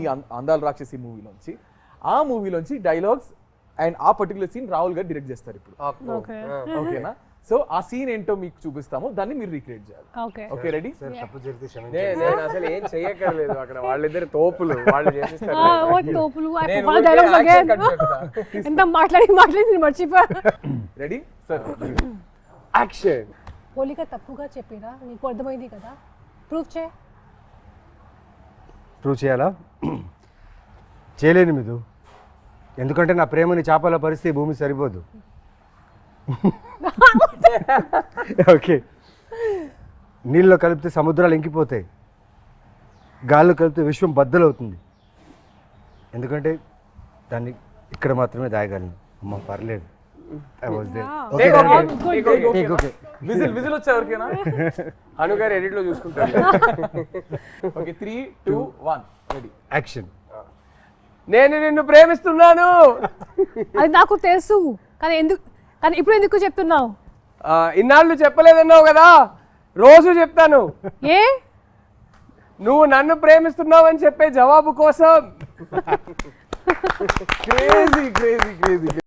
ఈ అందాల రాక్షసి మూవీలోంచి ఆ మూవీలోంచి డైలాగ్స్ అండ్ ఆ పర్టికులర్ సీన్ రాహుల్ గారు డైరెక్ట్ చేస్తారు ఇప్పుడు. ఓకేనా? సో ఆ సీన్ ఏంటో మీకు చూపిస్తాము, దాన్ని మీరు రీక్రియేట్ చేయాలి. Okay ready? నేను అసలు ఏం చెయ్యక్కర్లేదు, అక్కడ వాళ్ళిద్దరు తోపులు వాళ్ళు చేసేస్తారు. ఎంత మాట్లాడి మర్చిపో. Ready sir? యాక్షన్. పోలిక తప్పుగా చెప్పిరా, నీకు అర్థమైంది కదా, ప్రూవ్ చేయాలా? చేయలేను మీదు, ఎందుకంటే నా ప్రేమని చేపల పరిస్థితి భూమి సరిపోదు. ఓకే, నీళ్ళలో కలిపితే సముద్రాలు ఇంకిపోతాయి, గాల్లో కలిపితే విశ్వం బద్దలవుతుంది, ఎందుకంటే దాన్ని ఇక్కడ మాత్రమే దాయగలను. అమ్మ పర్లేదు. విజిల్ వచ్చా ఎవరికైనా? అను గారు ఎడిట్ లో చూసుకుంటారు. Okay 3, 2, 1 ready action. నేను నిన్ను ప్రేమిస్తున్నాను. అది నాకు తెలుసు, కానీ ఇప్పుడు ఎందుకు చెప్తున్నావు? ఇన్నాళ్ళు చెప్పలేదన్నావు కదా, రోజు చెప్తాను. ఏ? నువ్వు నన్ను ప్రేమిస్తున్నావని చెప్పే జవాబు కోసం. క్రేజీ